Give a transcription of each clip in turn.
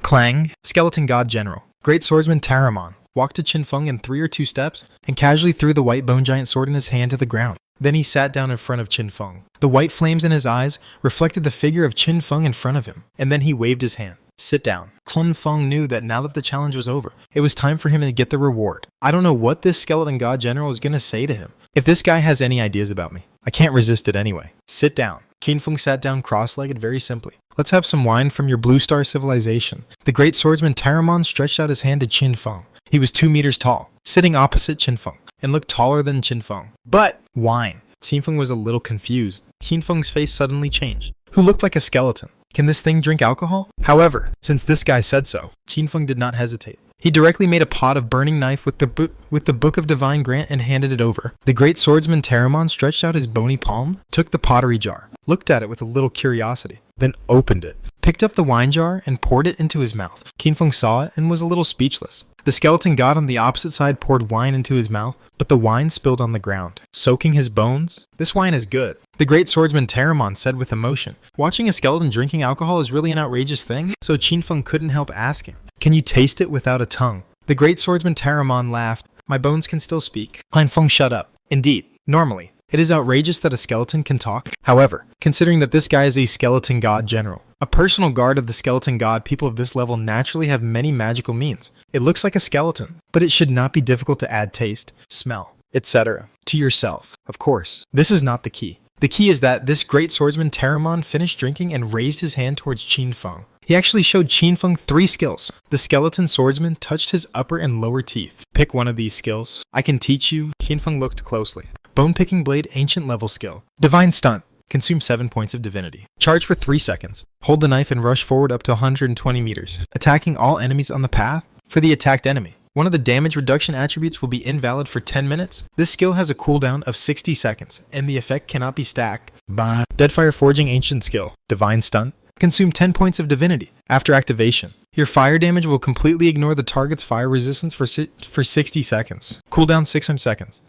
Clang, Skeleton God General. Great swordsman Taramon walked to Qinfeng in 3 or 2 steps and casually threw the white bone giant sword in his hand to the ground. Then he sat down in front of Qinfeng. The white flames in his eyes reflected the figure of Qinfeng in front of him, and then he waved his hand. Sit down. Qinfeng knew that now that the challenge was over, it was time for him to get the reward. I don't know what this Skeleton God General is going to say to him. If this guy has any ideas about me, I can't resist it anyway. Sit down. Qinfeng sat down cross-legged very simply. Let's have some wine from your Blue Star civilization. The great swordsman Taramon stretched out his hand to Qinfeng. He was 2 meters tall, sitting opposite Qinfeng, and looked taller than Qinfeng. But wine. Qinfeng was a little confused. Qinfeng's face suddenly changed. Who looked like a skeleton? Can this thing drink alcohol? However, since this guy said so, Qinfeng did not hesitate. He directly made a pot of burning knife with the Book of Divine Grant and handed it over. The great swordsman Taramon stretched out his bony palm, took the pottery jar, looked at it with a little curiosity, then opened it, picked up the wine jar and poured it into his mouth. Qinfeng saw it and was a little speechless. The skeleton god on the opposite side poured wine into his mouth, but the wine spilled on the ground, soaking his bones. This wine is good. The great swordsman Taramon said with emotion. Watching a skeleton drinking alcohol is really an outrageous thing, so Qinfeng couldn't help asking, can you taste it without a tongue? The great swordsman Taramon laughed. My bones can still speak. Qinfeng shut up. Indeed, normally, it is outrageous that a skeleton can talk. However, considering that this guy is a skeleton god general, a personal guard of the skeleton god, people of this level naturally have many magical means. It looks like a skeleton, but it should not be difficult to add taste, smell, etc. to yourself. Of course, this is not the key. The key is that this great swordsman Taramon finished drinking and raised his hand towards Qinfeng. He actually showed Qinfeng 3 skills. The skeleton swordsman touched his upper and lower teeth. Pick one of these skills. I can teach you. Qinfeng looked closely. Bone picking blade, ancient level skill. Divine stunt. Consume 7 points of divinity. Charge for 3 seconds. Hold the knife and rush forward up to 120 meters, attacking all enemies on the path. For the attacked enemy, one of the damage reduction attributes will be invalid for 10 minutes. This skill has a cooldown of 60 seconds, and the effect cannot be stacked. Deadfire Forging Ancient Skill. Divine Stunt. Consume 10 points of divinity. After activation, your fire damage will completely ignore the target's fire resistance for 60 seconds. Cooldown 600 seconds.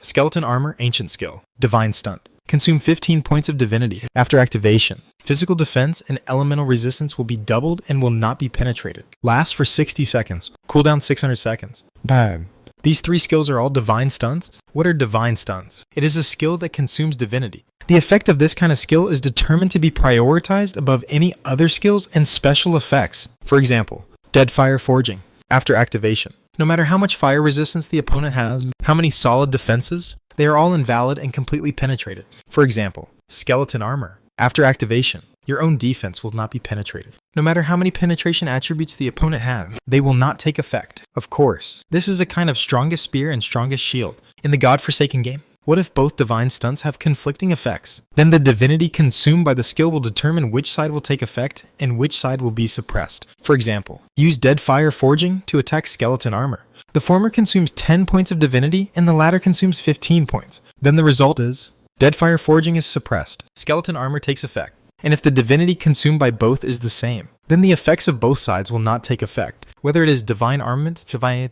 Skeleton Armor Ancient Skill. Divine Stunt. Consume 15 points of divinity. After activation, physical defense and elemental resistance will be doubled and will not be penetrated. Lasts for 60 seconds. Cooldown 600 seconds. These 3 skills are all divine stunts. What are divine stunts? It is a skill that consumes divinity. The effect of this kind of skill is determined to be prioritized above any other skills and special effects. For example, Deadfire Forging. After activation, no matter how much fire resistance the opponent has, how many solid defenses, they are all invalid and completely penetrated. For example, Skeleton Armor. After activation, your own defense will not be penetrated. No matter how many penetration attributes the opponent has, they will not take effect. Of course, this is a kind of strongest spear and strongest shield. In the God-Forsaken game, what if both divine stunts have conflicting effects? Then the divinity consumed by the skill will determine which side will take effect and which side will be suppressed. For example, use Deadfire Forging to attack Skeleton Armor. The former consumes 10 points of divinity and the latter consumes 15 points. Then the result is, Deadfire Forging is suppressed. Skeleton Armor takes effect. And if the divinity consumed by both is the same, then the effects of both sides will not take effect. Whether it is Divine Armament, Divine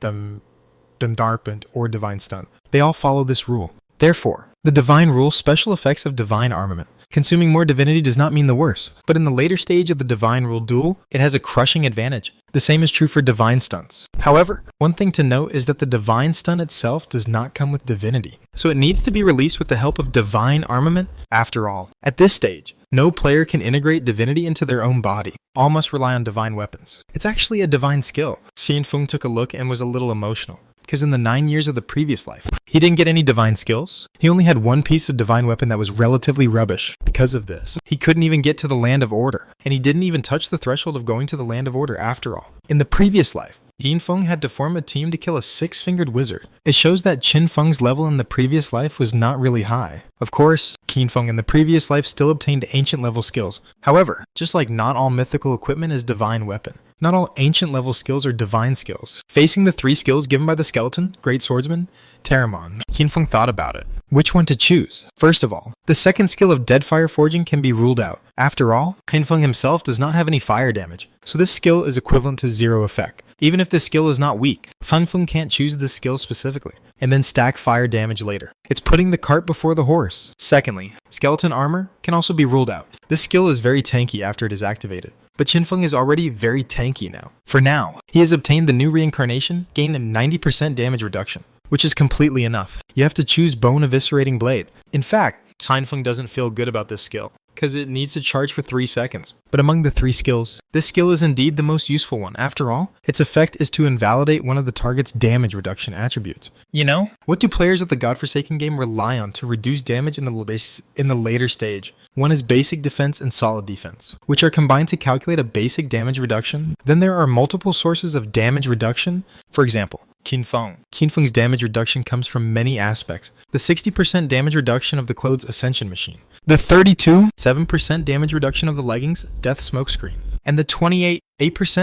or Divine Stunt, they all follow this rule. Therefore, the Divine Rule special effects of Divine Armament. Consuming more divinity does not mean the worse, but in the later stage of the Divine Rule duel, it has a crushing advantage. The same is true for Divine Stunts. However, one thing to note is that the Divine Stunt itself does not come with divinity, so it needs to be released with the help of Divine Armament. After all, at this stage, no player can integrate divinity into their own body. All must rely on divine weapons. It's actually a divine skill. Qinfeng took a look and was a little emotional, because in the 9 years of the previous life, he didn't get any divine skills. He only had one piece of divine weapon that was relatively rubbish. Because of this, he couldn't even get to the Land of Order, and he didn't even touch the threshold of going to the Land of Order after all. In the previous life, Qinfeng had to form a team to kill a 6-fingered wizard. It shows that Qinfeng's level in the previous life was not really high. Of course, Qinfeng in the previous life still obtained ancient level skills. However, just like not all mythical equipment is divine weapon, not all ancient level skills are divine skills. Facing the 3 skills given by the skeleton, great swordsman, Taramon, Qinfeng thought about it. Which one to choose? First of all, the second skill of Deadfire Forging can be ruled out. After all, Qinfeng himself does not have any fire damage, so this skill is equivalent to 0 effect. Even if this skill is not weak, Qinfeng can't choose this skill specifically, and then stack fire damage later. It's putting the cart before the horse. Secondly, Skeleton Armor can also be ruled out. This skill is very tanky after it is activated, but Qinfeng is already very tanky now. For now, he has obtained the new reincarnation, gained a 90% damage reduction, which is completely enough. You have to choose Bone Eviscerating Blade. In fact, Qinfeng doesn't feel good about this skill, because it needs to charge for 3 seconds. But among the 3 skills, this skill is indeed the most useful one. After all, its effect is to invalidate one of the target's damage reduction attributes. You know, what do players of the Godforsaken game rely on to reduce damage in the later stage? One is basic defense and solid defense, which are combined to calculate a basic damage reduction. Then there are multiple sources of damage reduction. For example, Qinfeng. Qinfeng's damage reduction comes from many aspects. The 60% damage reduction of the Clode's Ascension Machine, the 32.7% damage reduction of the leggings, Death Smokescreen, and the 28%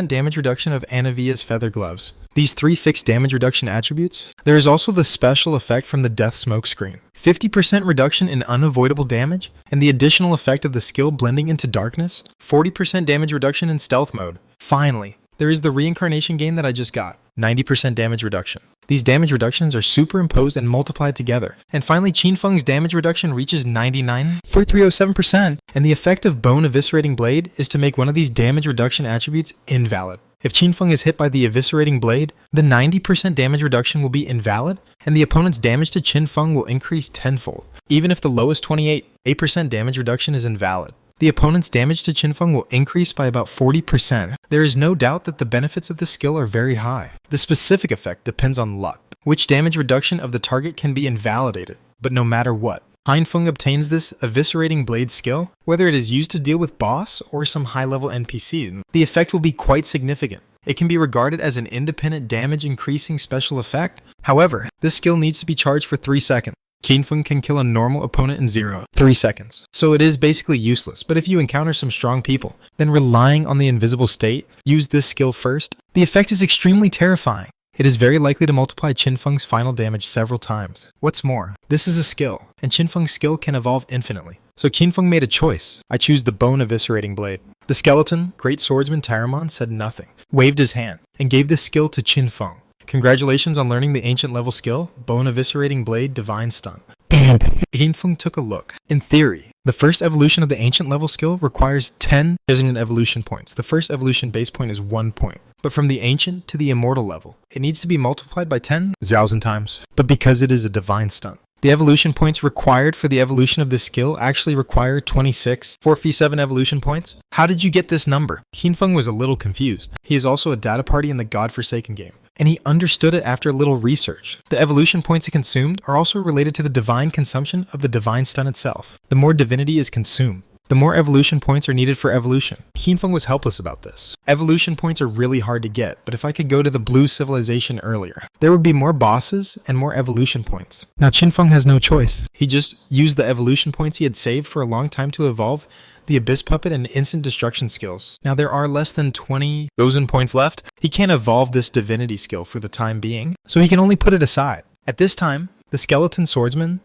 damage reduction of Anavia's Feather Gloves. These 3 fixed damage reduction attributes. There is also the special effect from the Death Smokescreen, 50% reduction in unavoidable damage, and the additional effect of the skill Blending into Darkness, 40% damage reduction in stealth mode. Finally, there is the reincarnation gain that I just got, 90% damage reduction. These damage reductions are superimposed and multiplied together. And finally, Qinfeng's damage reduction reaches 99.307%, and the effect of Bone Eviscerating Blade is to make one of these damage reduction attributes invalid. If Qinfeng is hit by the Eviscerating Blade, the 90% damage reduction will be invalid, and the opponent's damage to Qinfeng will increase tenfold, even if the lowest 28% damage reduction is invalid. The opponent's damage to Qinfeng will increase by about 40%. There is no doubt that the benefits of this skill are very high. The specific effect depends on luck, which damage reduction of the target can be invalidated, but no matter what. Qinfeng obtains this Eviscerating Blade skill, whether it is used to deal with boss or some high-level NPC, the effect will be quite significant. It can be regarded as an independent damage increasing special effect. However, this skill needs to be charged for 3 seconds. Qinfeng can kill a normal opponent in 0.3 seconds, so it is basically useless. But if you encounter some strong people, then relying on the invisible state, use this skill first. The effect is extremely terrifying. It is very likely to multiply Qinfeng's final damage several times. What's more, this is a skill, and Qinfeng's skill can evolve infinitely. So Qinfeng made a choice. I choose the Bone Eviscerating Blade. The skeleton, Great Swordsman Taramon, said nothing, waved his hand, and gave this skill to Qinfeng. Congratulations on learning the ancient level skill, Bone Eviscerating Blade Divine Stun. Qinfeng took a look. In theory, the first evolution of the ancient level skill requires 10 resonant evolution points. The first evolution base point is 1 point. But from the ancient to the immortal level, it needs to be multiplied by 10,000 times. But because it is a divine stun, the evolution points required for the evolution of this skill actually require 26 4v7 evolution points. How did you get this number? Qinfeng was a little confused. He is also a data party in the Godforsaken game, and he understood it after a little research. The evolution points it consumed are also related to the divine consumption of the divine stun itself. The more divinity is consumed, the more evolution points are needed for evolution. Qinfeng was helpless about this. Evolution points are really hard to get, but if I could go to the blue civilization earlier, there would be more bosses and more evolution points. Now Qinfeng has no choice. He just used the evolution points he had saved for a long time to evolve the Abyss Puppet and instant destruction skills. Now there are less than 20,000 points left. He can't evolve this divinity skill for the time being, so he can only put it aside. At this time, the skeleton swordsman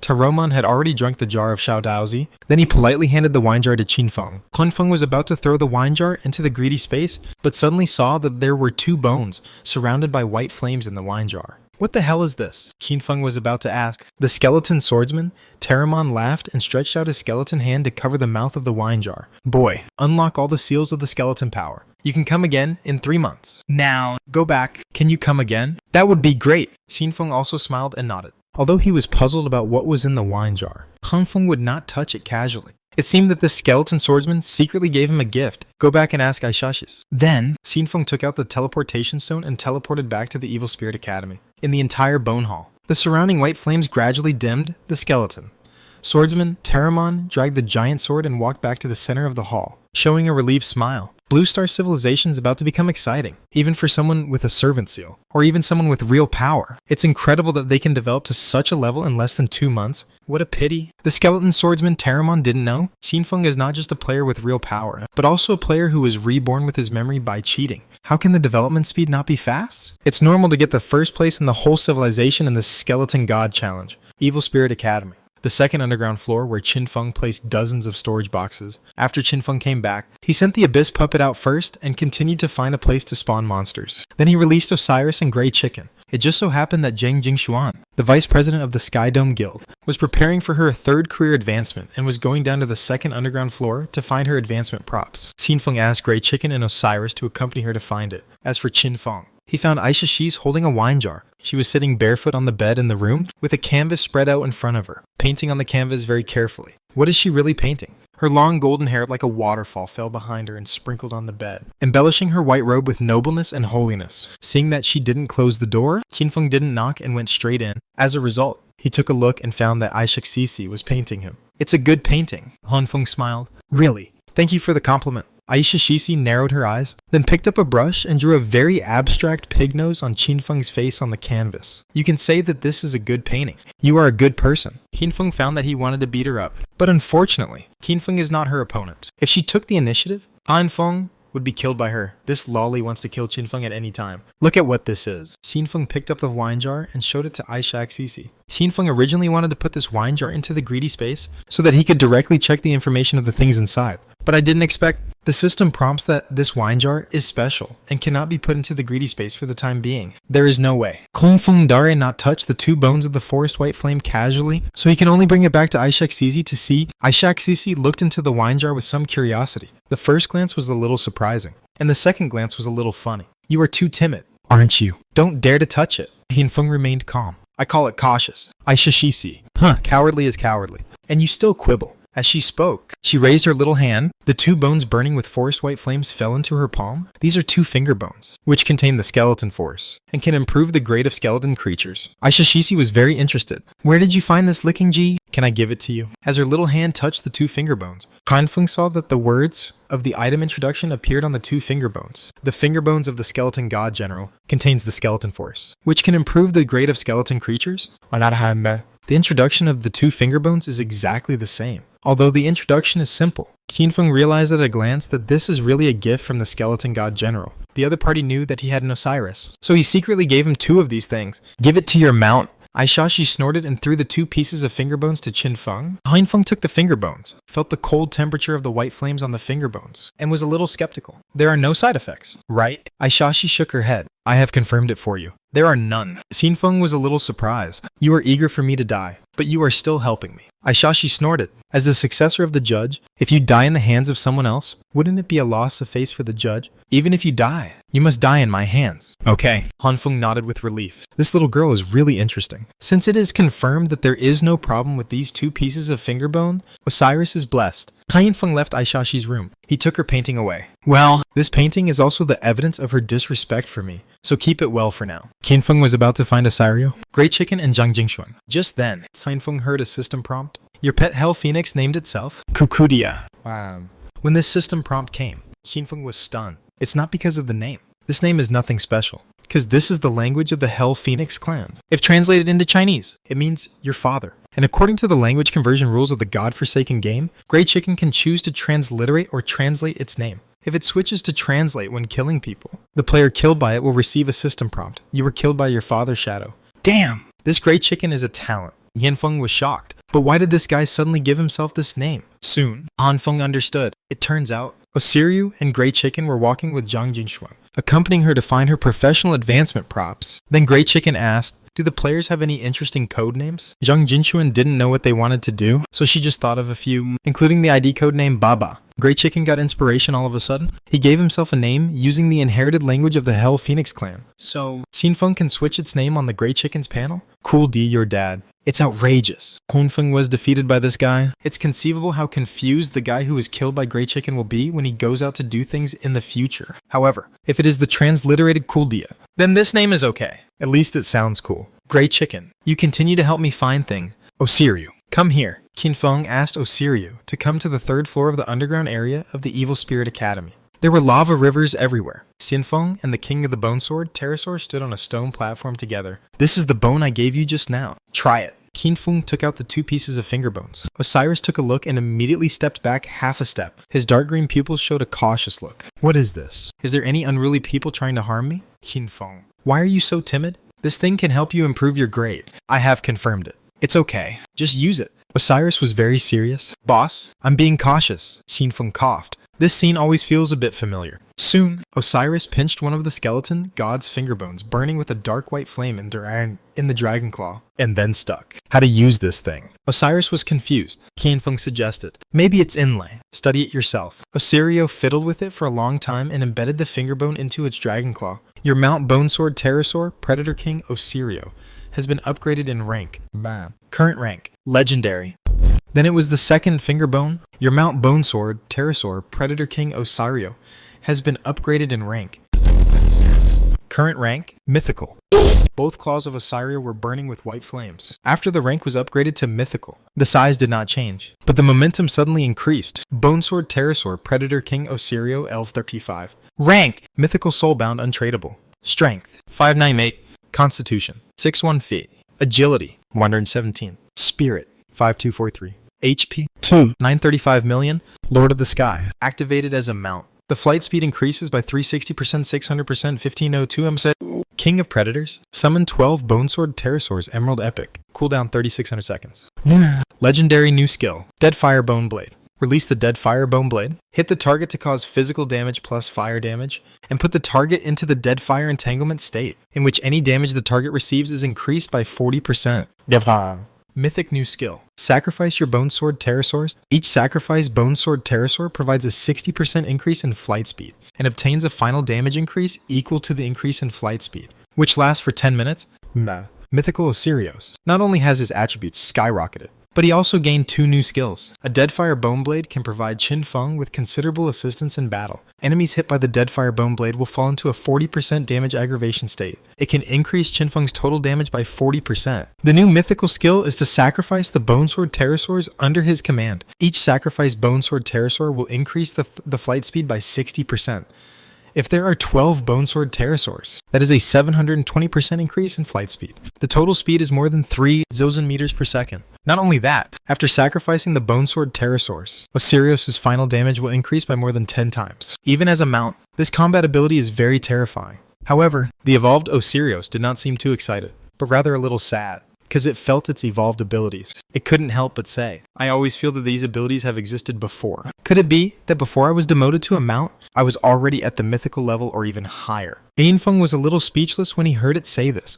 Taramon had already drunk the jar of Xiaodaozi. Then he politely handed the wine jar to Qinfeng. Qinfeng was about to throw the wine jar into the greedy space, but suddenly saw that there were 2 bones surrounded by white flames in the wine jar. What the hell is this? Qinfeng was about to ask. The skeleton swordsman, Taramon, laughed and stretched out his skeleton hand to cover the mouth of the wine jar. Boy, unlock all the seals of the skeleton power. You can come again in 3 months. Now, go back. Can you come again? That would be great. Qinfeng also smiled and nodded. Although he was puzzled about what was in the wine jar, Qinfeng would not touch it casually. It seemed that the skeleton swordsman secretly gave him a gift. Go back and ask Aishashis. Then, Qinfeng took out the teleportation stone and teleported back to the Evil Spirit Academy. In the entire bone hall, the surrounding white flames gradually dimmed the skeleton. Swordsman Taramon dragged the giant sword and walked back to the center of the hall, showing a relieved smile. Blue Star Civilization is about to become exciting, even for someone with a servant seal, or even someone with real power. It's incredible that they can develop to such a level in less than 2 months. What a pity. The skeleton swordsman Taramon didn't know. Qinfeng is not just a player with real power, but also a player who was reborn with his memory by cheating. How can the development speed not be fast? It's normal to get the first place in the whole civilization in the Skeleton God Challenge, Evil Spirit Academy, the second underground floor where Qinfeng placed dozens of storage boxes. After Qinfeng came back, he sent the Abyss Puppet out first and continued to find a place to spawn monsters. Then he released Osiris and Grey Chicken, It just so happened that Zhang Jingshuan, the vice president of the Sky Dome Guild, was preparing for her third career advancement and was going down to the second underground floor to find her advancement props. Xinfeng asked Grey Chicken and Osiris to accompany her to find it. As for Qin Feng, he found Aisha Shis holding a wine jar. She was sitting barefoot on the bed in the room with a canvas spread out in front of her, painting on the canvas very carefully. What is she really painting? Her long golden hair like a waterfall fell behind her and sprinkled on the bed, embellishing her white robe with nobleness and holiness. Seeing that she didn't close the door, Qinfeng didn't knock and went straight in. As a result, he took a look and found that Aisha Sisi was painting him. It's a good painting. Hanfeng smiled. Really? Thank you for the compliment. Aisha Shisi narrowed her eyes, then picked up a brush and drew a very abstract pig nose on Qinfeng's face on the canvas. You can say that this is a good painting. You are a good person. Qinfeng found that he wanted to beat her up, but unfortunately, Qinfeng is not her opponent. If she took the initiative, Anfeng would be killed by her. This lolly wants to kill Qinfeng at any time. Look at what this is. Qinfeng picked up the wine jar and showed it to Aisha Sisi. Qinfeng originally wanted to put this wine jar into the greedy space so that he could directly check the information of the things inside. But I didn't expect. The system prompts that this wine jar is special and cannot be put into the greedy space for the time being. There is no way. Kongfeng Dare not touch the two bones of the forest white flame casually, so he can only bring it back to Aisha Sisi to see. Aisha Sisi looked into the wine jar with some curiosity. The first glance was a little surprising, and the second glance was a little funny. You are too timid, aren't you? Don't dare to touch it. Qinfeng remained calm. I call it cautious. Aisha Sisi. Cowardly is cowardly. And you still quibble. As she spoke, she raised her little hand. The two bones burning with forest white flames fell into her palm. These are two finger bones, which contain the skeleton force, and can improve the grade of skeleton creatures. Aisha Shisi was very interested. Where did you find this licking G? Can I give it to you? As her little hand touched the two finger bones, Hanfeng saw that the words of the item introduction appeared on the two finger bones. The finger bones of the skeleton god general contains the skeleton force, which can improve the grade of skeleton creatures. The introduction of the two finger bones is exactly the same. Although the introduction is simple, Qinfeng realized at a glance that this is really a gift from the skeleton god general. The other party knew that he had an Osiris, so he secretly gave him two of these things. Give it to your mount. Aishashi snorted and threw the two pieces of finger bones to Qinfeng. Hanfeng took the finger bones, felt the cold temperature of the white flames on the finger bones, and was a little skeptical. There are no side effects, right? Aishashi shook her head. I have confirmed it for you. There are none. Qinfeng was a little surprised. You are eager for me to die, but you are still helping me. Aishashi snorted. As the successor of the judge, if you die in the hands of someone else, wouldn't it be a loss of face for the judge? Even if you die, you must die in my hands. Okay. Hanfeng nodded with relief. This little girl is really interesting. Since it is confirmed that there is no problem with these two pieces of finger bone, Osiris is blessed. Hanfeng left Aishashi's room. He took her painting away. Well, this painting is also the evidence of her disrespect for me, so keep it well for now. Qinfeng was about to find Osirio, Grey Chicken, and Zhang Jingshuan. Just then, Hanfeng heard a system prompt. Your pet hell phoenix named itself Kukudia. Wow. When this system prompt came, Qinfeng was stunned. It's not because of the name. This name is nothing special, because this is the language of the Hell Phoenix clan. If translated into Chinese, it means your father. And according to the language conversion rules of the godforsaken game, Grey Chicken can choose to transliterate or translate its name. If it switches to translate when killing people, the player killed by it will receive a system prompt. You were killed by your father's shadow. Damn! This Grey Chicken is a talent. Yanfeng was shocked. But why did this guy suddenly give himself this name? Soon, Hanfeng understood. It turns out, Osiryu and Grey Chicken were walking with Zhang Jingshuan, accompanying her to find her professional advancement props. Then Grey Chicken asked, do the players have any interesting code names? Zhang Jingshuan didn't know what they wanted to do, so she just thought of a few, including the ID code name Baba. Grey Chicken got inspiration all of a sudden. He gave himself a name using the inherited language of the Hell Phoenix clan. So, Xinfeng can switch its name on the Grey Chicken's panel? Cool D, your dad. It's outrageous. Hanfeng was defeated by this guy. It's conceivable how confused the guy who was killed by Grey Chicken will be when he goes out to do things in the future. However, if it is the transliterated Kuldia, then this name is okay. At least it sounds cool. Grey Chicken, you continue to help me find things. Osiryu, come here. Qinfeng asked Osiryu to come to the third floor of the underground area of the Evil Spirit Academy. There were lava rivers everywhere. Xinfeng and the King of the Bone Sword, Pterosaur, stood on a stone platform together. This is the bone I gave you just now. Try it. Qinfeng took out the two pieces of finger bones. Osiris took a look and immediately stepped back half a step. His dark green pupils showed a cautious look. What is this? Is there any unruly people trying to harm me? Qinfeng, why are you so timid? This thing can help you improve your grade. I have confirmed it. It's okay. Just use it. Osiris was very serious. Boss, I'm being cautious. Qinfeng coughed. This scene always feels a bit familiar. Soon, Osiris pinched one of the skeleton god's finger bones, burning with a dark white flame in the dragon claw, and then stuck. How to use this thing? Osiris was confused. Qianfeng suggested, maybe it's inlay. Study it yourself. Osirio fiddled with it for a long time and embedded the finger bone into its dragon claw. Your Mount Bonesword Pterosaur, Predator King Osirio, has been upgraded in rank. Bam. Current rank, Legendary. Then it was the second finger bone. Your Mount Bonesword Pterosaur, Predator King Osirio, has been upgraded in rank. Current rank, Mythical. Both claws of Osirio were burning with white flames. After the rank was upgraded to Mythical, the size did not change, but the momentum suddenly increased. Bonesword Pterosaur, Predator King Osirio, Elf 35. Rank, Mythical Soulbound Untradeable. Strength, 598. Constitution, 61 feet. Agility, 117. Spirit, 5243. HP, 935 million. Lord of the Sky, activated as a mount. The flight speed increases by 360%, 600%, 1502 MSET. King of Predators, summon 12 Bonesword Pterosaurs Emerald Epic. Cooldown 3600 seconds. Legendary new skill, Deadfire Bone Blade. Release the Deadfire Bone Blade. Hit the target to cause physical damage plus fire damage, and put the target into the Deadfire entanglement state, in which any damage the target receives is increased by 40%. Mythic new skill, Sacrifice your Bonesword Pterosaurs. Each sacrificed Bonesword Pterosaur provides a 60% increase in flight speed, and obtains a final damage increase equal to the increase in flight speed, which lasts for 10 minutes. Mythical Osirios not only has his attributes skyrocketed, but he also gained 2 new skills. A Deadfire Bone Blade can provide Qianfeng with considerable assistance in battle. Enemies hit by the Deadfire Bone Blade will fall into a 40% damage aggravation state. It can increase Qianfeng's total damage by 40%. The new mythical skill is to sacrifice the Bonesword Pterosaurs under his command. Each sacrificed Bonesword Pterosaur will increase the flight speed by 60%. If there are 12 Bonesword Pterosaurs, that is a 720% increase in flight speed. The total speed is more than 3 zillion meters per second. Not only that, after sacrificing the Bonesword Pterosaurs, Osirios' final damage will increase by more than 10 times. Even as a mount, this combat ability is very terrifying. However, the evolved Osirios did not seem too excited, but rather a little sad, because it felt its evolved abilities. It couldn't help but say, I always feel that these abilities have existed before. Could it be that before I was demoted to a mount, I was already at the mythical level or even higher? Qianfeng was a little speechless when he heard it say this.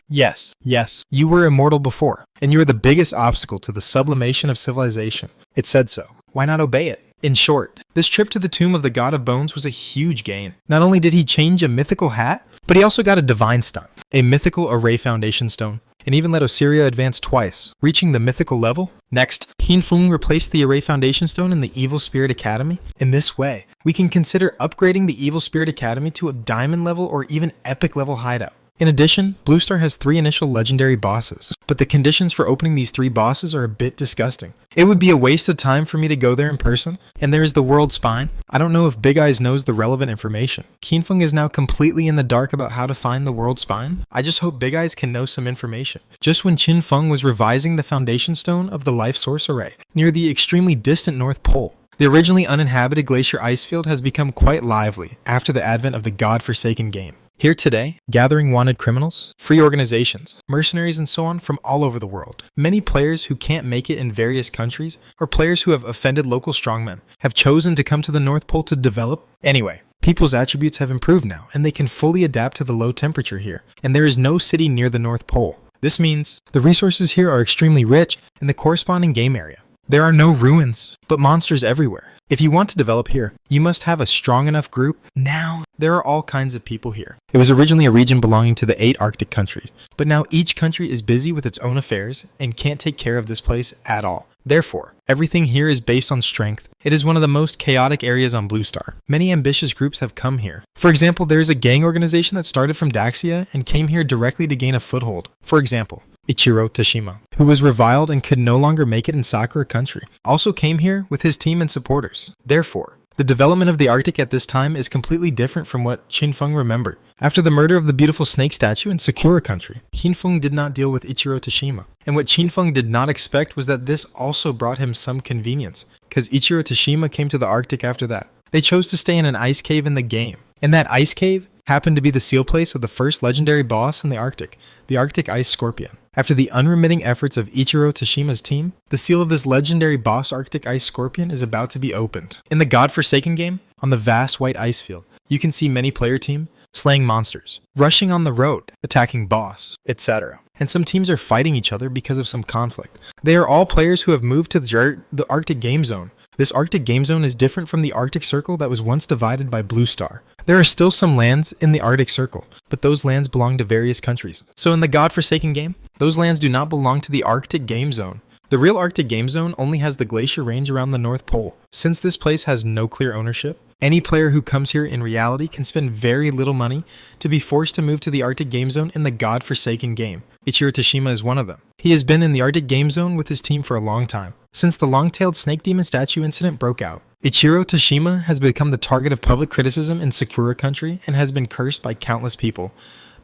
Yes, you were immortal before, and you are the biggest obstacle to the sublimation of civilization. It said so. Why not obey it? In short, this trip to the tomb of the God of Bones was a huge gain. Not only did he change a mythical hat, but he also got a divine stone, a mythical array foundation stone, and even let Osirio advance twice, reaching the mythical level. Next, Qianfeng replaced the Array Foundation Stone in the Evil Spirit Academy. In this way, we can consider upgrading the Evil Spirit Academy to a diamond level or even epic level hideout. In addition, Bluestar has 3 initial legendary bosses, but the conditions for opening these 3 bosses are a bit disgusting. It would be a waste of time for me to go there in person, and there is the World Spine. I don't know if Big Eyes knows the relevant information. Qianfeng is now completely in the dark about how to find the World Spine. I just hope Big Eyes can know some information. Just when Qianfeng was revising the foundation stone of the Life Source Array, near the extremely distant North Pole, the originally uninhabited glacier ice field has become quite lively after the advent of the God-forsaken game. Here today, gathering wanted criminals, free organizations, mercenaries, and so on from all over the world. Many players who can't make it in various countries, or players who have offended local strongmen, have chosen to come to the North Pole to develop. Anyway, people's attributes have improved now, and they can fully adapt to the low temperature here, and there is no city near the North Pole. This means the resources here are extremely rich in the corresponding game area. There are no ruins, but monsters everywhere. If you want to develop here, you must have a strong enough group. Now, there are all kinds of people here. It was originally a region belonging to the 8 Arctic countries, but now each country is busy with its own affairs and can't take care of this place at all. Therefore, everything here is based on strength. It is one of the most chaotic areas on Bluestar. Many ambitious groups have come here. For example, there is a gang organization that started from Daxia and came here directly to gain a foothold. For example, Ichiro Tashima, who was reviled and could no longer make it in Sakura country, also came here with his team and supporters. Therefore, the development of the Arctic at this time is completely different from what Qianfeng remembered. After the murder of the beautiful snake statue in Sakura country, Qianfeng did not deal with Ichiro Tashima. And what Qianfeng did not expect was that this also brought him some convenience, because Ichiro Tashima came to the Arctic after that. They chose to stay in an ice cave in the game. In that ice cave, happened to be the seal place of the first legendary boss in the Arctic Ice Scorpion. After the unremitting efforts of Ichiro Tashima's team, the seal of this legendary boss Arctic Ice Scorpion is about to be opened. In the godforsaken game, on the vast white ice field, you can see many player teams slaying monsters, rushing on the road, attacking boss, etc. And some teams are fighting each other because of some conflict. They are all players who have moved to the Arctic Game Zone. This Arctic Game Zone is different from the Arctic Circle that was once divided by Blue Star. There are still some lands in the Arctic Circle, but those lands belong to various countries. So in the godforsaken game, those lands do not belong to the Arctic Game Zone. The real Arctic Game Zone only has the glacier range around the North Pole. Since this place has no clear ownership, any player who comes here in reality can spend very little money to be forced to move to the Arctic Game Zone in the godforsaken game. Ichiro Tashima is one of them. He has been in the Arctic Game Zone with his team for a long time, since the long-tailed snake demon statue incident broke out. Ichiro Tashima has become the target of public criticism in Sakura Country and has been cursed by countless people.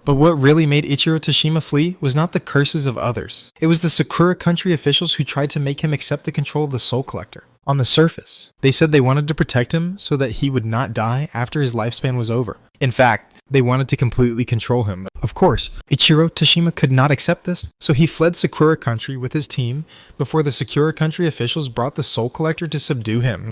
But what really made Ichiro Tashima flee was not the curses of others. It was the Sakura Country officials who tried to make him accept the control of the Soul Collector. On the surface, they said they wanted to protect him so that he would not die after his lifespan was over. In fact, they wanted to completely control him. Of course, Ichiro Tashima could not accept this, so he fled Sakura Country with his team before the Sakura Country officials brought the Soul Collector to subdue him.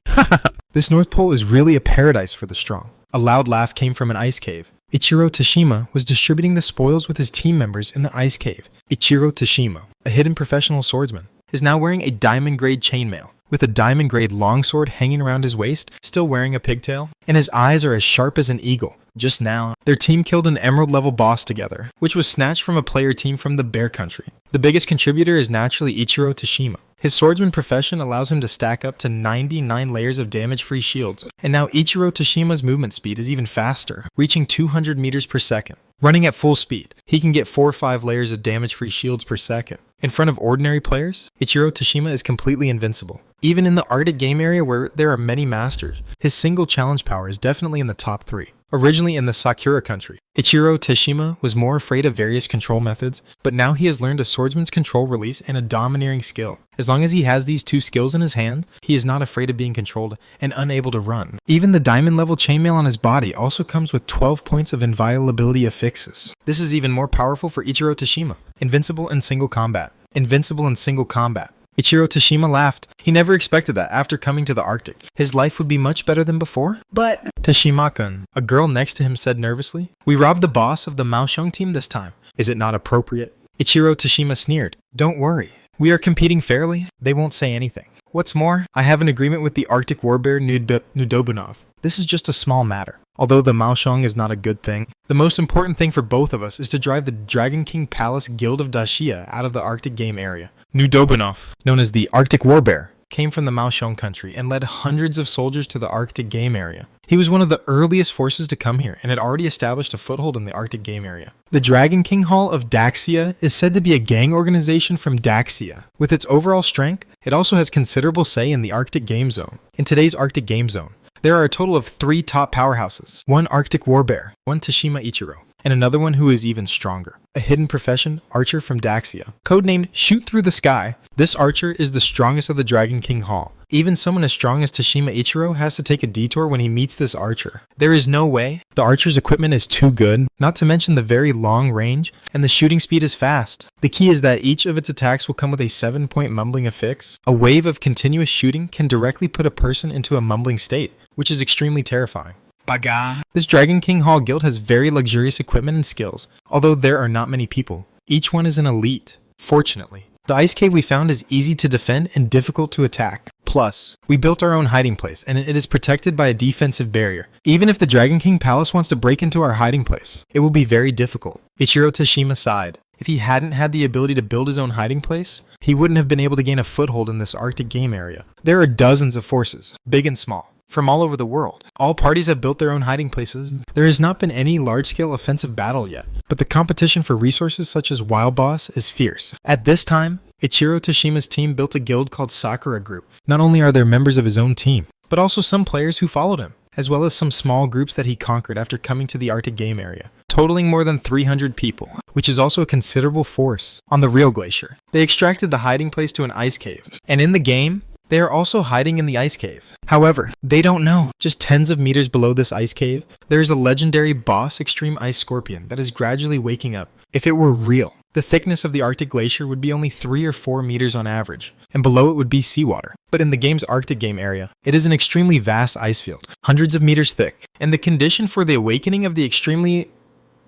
This North Pole is really a paradise for the strong. A loud laugh came from an ice cave. Ichiro Tashima was distributing the spoils with his team members in the ice cave. Ichiro Tashima, a hidden professional swordsman, is now wearing a diamond-grade chainmail, with a diamond-grade longsword hanging around his waist, still wearing a pigtail, and his eyes are as sharp as an eagle. Just now, their team killed an emerald-level boss together, which was snatched from a player team from the Bear Country. The biggest contributor is naturally Ichiro Tashima. His swordsman profession allows him to stack up to 99 layers of damage-free shields, and now Ichiro Tashima's movement speed is even faster, reaching 200 meters per second. Running at full speed, he can get 4 or 5 layers of damage-free shields per second. In front of ordinary players, Ichiro Tashima is completely invincible. Even in the Arctic game area where there are many masters, his single challenge power is definitely in the top 3. Originally in the Sakura Country, Ichiro Tashima was more afraid of various control methods, but now he has learned a swordsman's control release and a domineering skill. As long as he has these 2 skills in his hand, he is not afraid of being controlled and unable to run. Even the diamond-level chainmail on his body also comes with 12 points of inviolability affixes. This is even more powerful for Ichiro Tashima. Invincible in single combat. Invincible in single combat. Ichiro Tashima laughed. He never expected that after coming to the Arctic. His life would be much better than before. But Tashima-kun, a girl next to him said nervously, "We robbed the boss of the Maoshong team this time. Is it not appropriate?" Ichiro Tashima sneered. "Don't worry. We are competing fairly. They won't say anything. What's more, I have an agreement with the Arctic warbear Nudobunov. This is just a small matter. Although the Maoshong is not a good thing, the most important thing for both of us is to drive the Dragon King Palace Guild of Dacia out of the Arctic game area." Nudobunov, known as the Arctic warbear, came from the Maoshong country and led hundreds of soldiers to the Arctic game area. He was one of the earliest forces to come here and had already established a foothold in the Arctic game area. The Dragon King Hall of Daxia is said to be a gang organization from Daxia. With its overall strength, it also has considerable say in the Arctic game zone. In today's Arctic game zone, there are a total of 3 top powerhouses, 1 Arctic warbear, 1 Tashima Ichiro, and another one who is even stronger. A hidden profession, archer from Daxia, codenamed Shoot Through the Sky. This archer is the strongest of the Dragon King Hall. Even someone as strong as Tashima Ichiro has to take a detour when he meets this archer. There is no way. The archer's equipment is too good, not to mention the very long range, and the shooting speed is fast. The key is that each of its attacks will come with a 7-point mumbling affix. A wave of continuous shooting can directly put a person into a mumbling state, which is extremely terrifying. Baga. This Dragon King Hall guild has very luxurious equipment and skills, although there are not many people. Each one is an elite, fortunately. The ice cave we found is easy to defend and difficult to attack. Plus, we built our own hiding place, and it is protected by a defensive barrier. Even if the Dragon King Palace wants to break into our hiding place, it will be very difficult. Ichiro Tashima sighed. If he hadn't had the ability to build his own hiding place, he wouldn't have been able to gain a foothold in this Arctic game area. There are dozens of forces, big and small, from all over the world. All parties have built their own hiding places. There has not been any large-scale offensive battle yet, but the competition for resources such as Wild Boss is fierce. At this time, Ichiro Tashima's team built a guild called Sakura Group. Not only are there members of his own team, but also some players who followed him, as well as some small groups that he conquered after coming to the Arctic game area, totaling more than 300 people, which is also a considerable force. On the real glacier, they extracted the hiding place to an ice cave, and in the game, They are also hiding in the ice cave. However, they don't know. Just tens of meters below this ice cave, there is a legendary boss extreme ice scorpion that is gradually waking up. If it were real, the thickness of the Arctic glacier would be only 3 or 4 meters on average, and below it would be seawater. But in the game's Arctic game area, it is an extremely vast ice field, hundreds of meters thick, and the condition for the awakening of the extremely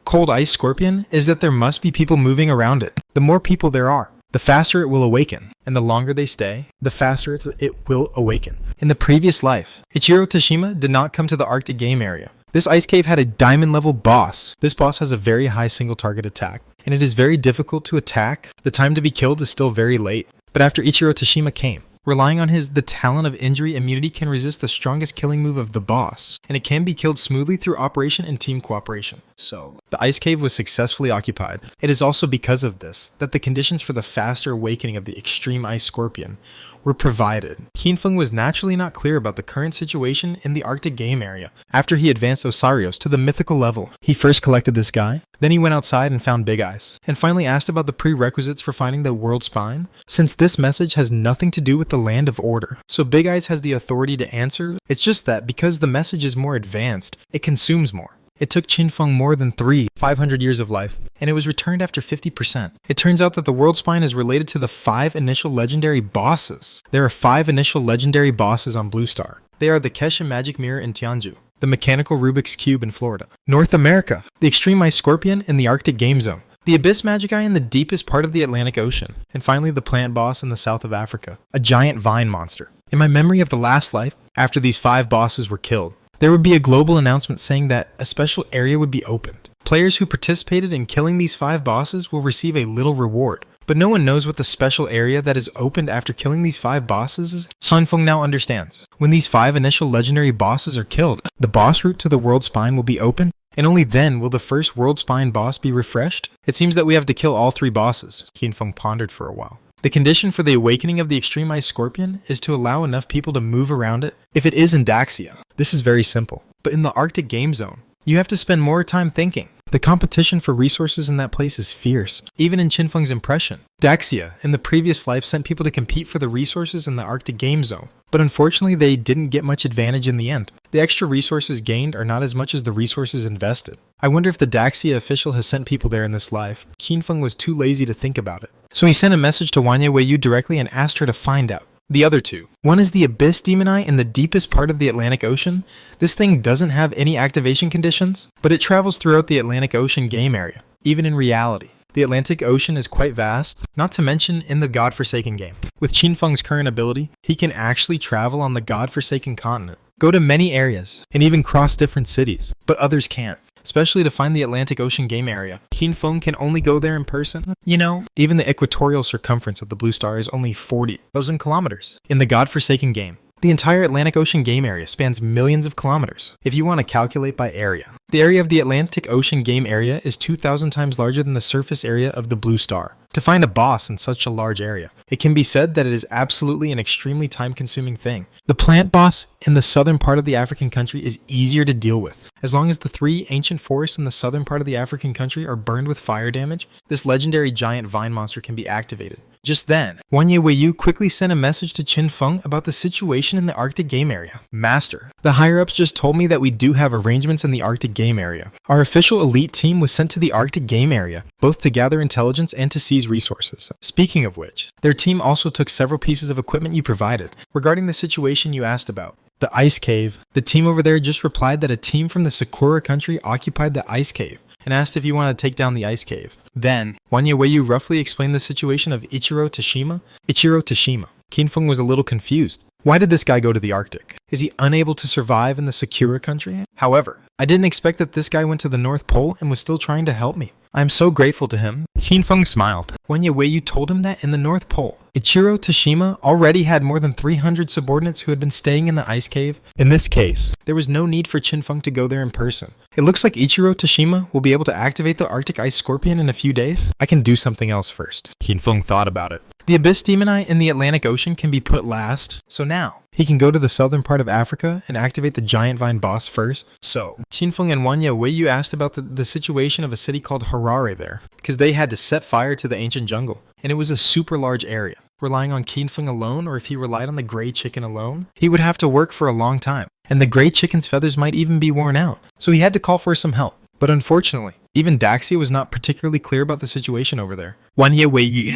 cold ice scorpion is that there must be people moving around it. The more people there are, the faster it will awaken, and the longer they stay, the faster it will awaken. In the previous life, Ichiro Tashima did not come to the Arctic game area. This ice cave had a diamond level boss. This boss has a very high single target attack, and it is very difficult to attack. The time to be killed is still very late. But after Ichiro Tashima came, relying on the talent of injury, immunity can resist the strongest killing move of the boss, and it can be killed smoothly through operation and team cooperation. So, the ice cave was successfully occupied. It is also because of this that the conditions for the faster awakening of the extreme ice scorpion were provided. Qinfeng was naturally not clear about the current situation in the Arctic game area. After he advanced Osarios to the mythical level, he first collected this guy, then he went outside and found Big Eyes, and finally asked about the prerequisites for finding the world spine, since this message has nothing to do with the Land of Order. So Big Eyes has the authority to answer. It's just that because the message is more advanced, it consumes more. It took Qinfeng more than 500 years of life, and it was returned after 50%. It turns out that the world spine is related to the 5 initial legendary bosses. There are 5 initial legendary bosses on Blue Star. They are the Kesha Magic Mirror in Tianju, the Mechanical Rubik's Cube in Florida, North America, the Extreme Ice Scorpion in the Arctic Game Zone, the Abyss Magic-Eye in the deepest part of the Atlantic Ocean, and finally the plant boss in the south of Africa, a giant vine monster. In my memory of the last life, after these 5 bosses were killed, there would be a global announcement saying that a special area would be opened. Players who participated in killing these 5 bosses will receive a little reward, but no one knows what the special area that is opened after killing these 5 bosses is. Qinfeng now understands. When these 5 initial legendary bosses are killed, the boss route to the world spine will be open, and only then will the first world spine boss be refreshed. It seems that we have to kill all 3 bosses. Qinfeng pondered for a while. The condition for the awakening of the extreme ice scorpion is to allow enough people to move around it. If it is in Daxia, this is very simple. But in the Arctic game zone, you have to spend more time thinking. The competition for resources in that place is fierce, even in Qinfeng's impression. Daxia, in the previous life, sent people to compete for the resources in the Arctic game zone, but unfortunately they didn't get much advantage in the end. The extra resources gained are not as much as the resources invested. I wonder if the Daxia official has sent people there in this life. Qinfeng was too lazy to think about it. So he sent a message to Wanya Weiyu directly and asked her to find out. The other 2. One is the Abyss Demon Eye in the deepest part of the Atlantic Ocean. This thing doesn't have any activation conditions, but it travels throughout the Atlantic Ocean game area. Even in reality, the Atlantic Ocean is quite vast, not to mention in the Godforsaken game. With Qinfeng's current ability, he can actually travel on the Godforsaken continent, go to many areas, and even cross different cities, but others can't. Especially to find the Atlantic Ocean game area. Qinfeng can only go there in person. You know, even the equatorial circumference of the Blue Star is only 40,000 kilometers. In the Godforsaken game, the entire Atlantic Ocean game area spans millions of kilometers, if you want to calculate by area. The area of the Atlantic Ocean game area is 2,000 times larger than the surface area of the Blue Star. To find a boss in such a large area, it can be said that it is absolutely an extremely time-consuming thing. The plant boss in the southern part of the African country is easier to deal with. As long as the 3 ancient forests in the southern part of the African country are burned with fire damage, this legendary giant vine monster can be activated. Just then, Wanya Weiyu quickly sent a message to Qinfeng about the situation in the Arctic game area. Master, the higher-ups just told me that we do have arrangements in the Arctic game area. Our official elite team was sent to the Arctic game area, both to gather intelligence and to seize resources. Speaking of which, their team also took several pieces of equipment you provided. Regarding the situation you asked about, the ice cave, the team over there just replied that a team from the Sakura country occupied the ice cave and asked if you wanted to take down the ice cave. Then, Wanya Weiyu roughly explained the situation of Ichiro Tashima. Qinfeng was a little confused. Why did this guy go to the Arctic? Is he unable to survive in the Sakura country? However, I didn't expect that this guy went to the North Pole and was still trying to help me. I am so grateful to him. Qinfeng smiled. Wanya Weiyu told him that in the North Pole, Ichiro Tashima already had more than 300 subordinates who had been staying in the ice cave. In this case, there was no need for Qinfeng to go there in person. It looks like Ichiro Tashima will be able to activate the Arctic Ice Scorpion in a few days. I can do something else first. Qinfeng thought about it. The Abyss Demon Eye in the Atlantic Ocean can be put last, so now he can go to the southern part of Africa and activate the giant vine boss first. So, Qinfeng and Wanya Weiyu asked about the situation of a city called Harare there, because they had to set fire to the ancient jungle, and it was a super large area. relying on Qinfeng alone, or if he relied on the gray chicken alone, he would have to work for a long time, and the gray chicken's feathers might even be worn out, so he had to call for some help. But unfortunately, even Daxia was not particularly clear about the situation over there.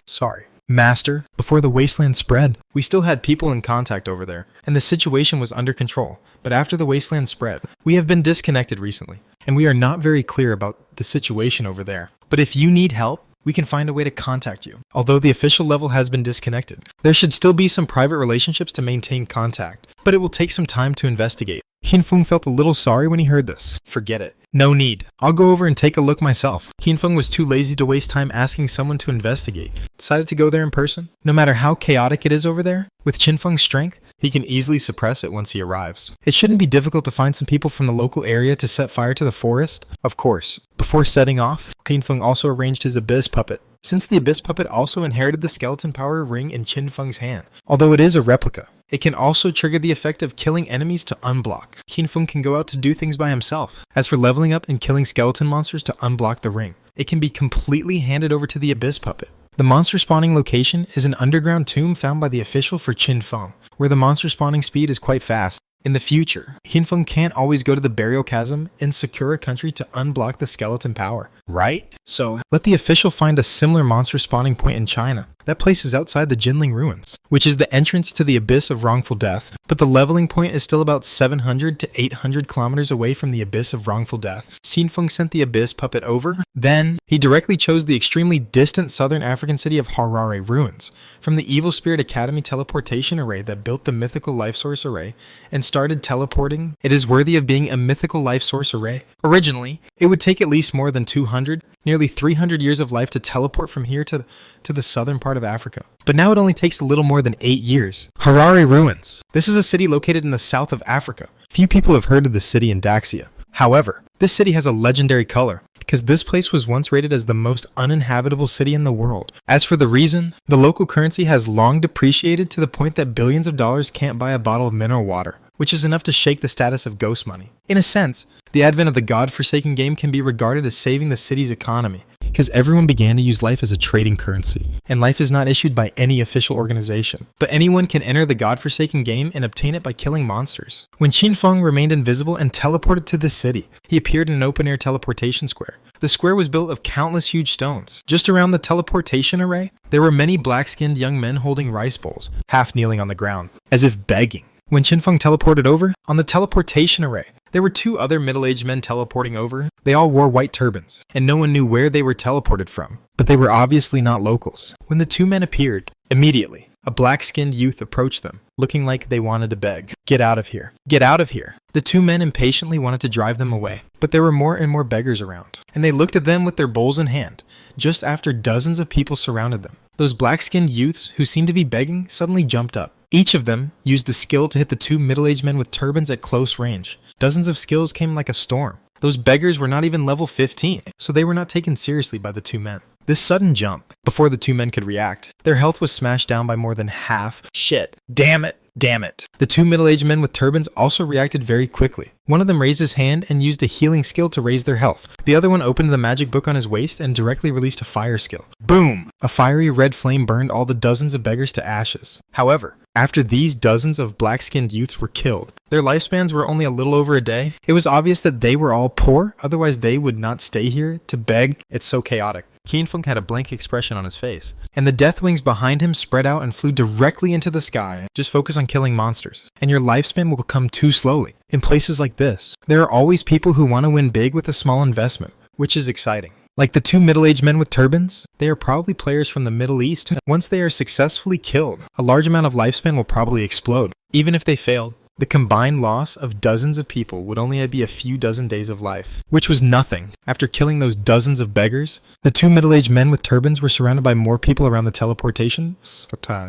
Sorry. Master, before the wasteland spread, we still had people in contact over there, and the situation was under control. But after the wasteland spread, we have been disconnected recently, and we are not very clear about the situation over there. But if you need help, we can find a way to contact you. Although the official level has been disconnected, there should still be some private relationships to maintain contact, but it will take some time to investigate. Qinfeng felt a little sorry when he heard this. Forget it. No need. I'll go over and take a look myself. Qinfeng was too lazy to waste time asking someone to investigate. Decided to go there in person. No matter how chaotic it is over there, with Qinfeng's strength, he can easily suppress it once he arrives. It shouldn't be difficult to find some people from the local area to set fire to the forest. Of course. Before setting off, Qinfeng also arranged his Abyss Puppet. Since the Abyss Puppet also inherited the skeleton power ring in Qinfeng's hand, although it is a replica, it can also trigger the effect of killing enemies to unblock. Qinfeng can go out to do things by himself. As for leveling up and killing skeleton monsters to unblock the ring, it can be completely handed over to the Abyss Puppet. The monster spawning location is an underground tomb found by the official for Qinfeng, where the monster spawning speed is quite fast. In the future, Qinfeng can't always go to the Burial Chasm in Sakura country to unblock the skeleton power, right? So, let the official find a similar monster spawning point in China. That place is outside the Jinling Ruins, which is the entrance to the Abyss of Wrongful Death, but the leveling point is still about 700 to 800 kilometers away from the Abyss of Wrongful Death. Qinfeng sent the Abyss Puppet over. Then, he directly chose the extremely distant southern African city of Harare Ruins from the Evil Spirit Academy teleportation array that built the mythical life source array and started teleporting. It is worthy of being a mythical life source array. Originally, it would take at least more than 200, nearly 300 years of life to teleport from here to the southern part of Africa. But now it only takes a little more than 8 years. Harare Ruins. This is a city located in the south of Africa. Few people have heard of this city in Daxia. However, this city has a legendary color, because this place was once rated as the most uninhabitable city in the world. As for the reason, the local currency has long depreciated to the point that billions of dollars can't buy a bottle of mineral water, which is enough to shake the status of ghost money. In a sense, the advent of the God-forsaken game can be regarded as saving the city's economy, because everyone began to use life as a trading currency, and life is not issued by any official organization. But anyone can enter the God-forsaken game and obtain it by killing monsters. When Qinfeng remained invisible and teleported to this city, he appeared in an open-air teleportation square. The square was built of countless huge stones. Just around the teleportation array, there were many black-skinned young men holding rice bowls, half kneeling on the ground, as if begging. When Qinfeng teleported over, on the teleportation array, there were 2 other middle-aged men teleporting over. They all wore white turbans, and no one knew where they were teleported from, but they were obviously not locals. When the 2 men appeared, immediately, a black-skinned youth approached them, looking like they wanted to beg. "Get out of here. Get out of here." The 2 men impatiently wanted to drive them away, but there were more and more beggars around, and they looked at them with their bowls in hand, just after dozens of people surrounded them. Those black-skinned youths who seemed to be begging suddenly jumped up. Each of them used a skill to hit the 2 middle-aged men with turbans at close range. Dozens of skills came like a storm. Those beggars were not even level 15, so they were not taken seriously by the 2 men. This sudden jump, before the 2 men could react, their health was smashed down by more than half. Shit. Damn it. Damn it. The 2 middle-aged men with turbans also reacted very quickly. One of them raised his hand and used a healing skill to raise their health. The other one opened the magic book on his waist and directly released a fire skill. Boom! A fiery red flame burned all the dozens of beggars to ashes. However, after these dozens of black-skinned youths were killed, their lifespans were only a little over a day. It was obvious that they were all poor, otherwise they would not stay here to beg. It's so chaotic. Qinfeng had a blank expression on his face, and the death wings behind him spread out and flew directly into the sky. Just focus on killing monsters, and your lifespan will come too slowly. In places like this, there are always people who want to win big with a small investment, which is exciting. Like the 2 middle-aged men with turbans, they are probably players from the Middle East. Once they are successfully killed, a large amount of lifespan will probably explode. Even if they failed, the combined loss of dozens of people would only be a few dozen days of life, which was nothing. After killing those dozens of beggars, the 2 middle-aged men with turbans were surrounded by more people around the teleportation